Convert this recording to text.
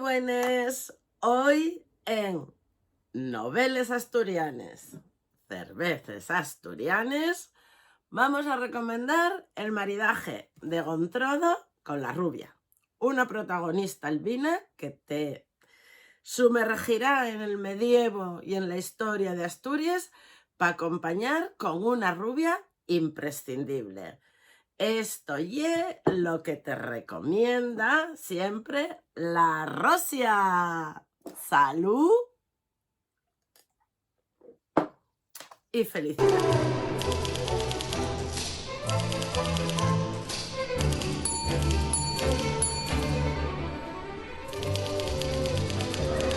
buenas. Hoy en Noveles Asturianes, Cerveces Asturianes, vamos a recomendar el maridaje de Gontrodo con la rubia. Una protagonista albina que te sumergirá en el medievo y en la historia de Asturias para acompañar con una rubia imprescindible. Esto es lo que te recomienda siempre la Rosia. Salud y felicidad.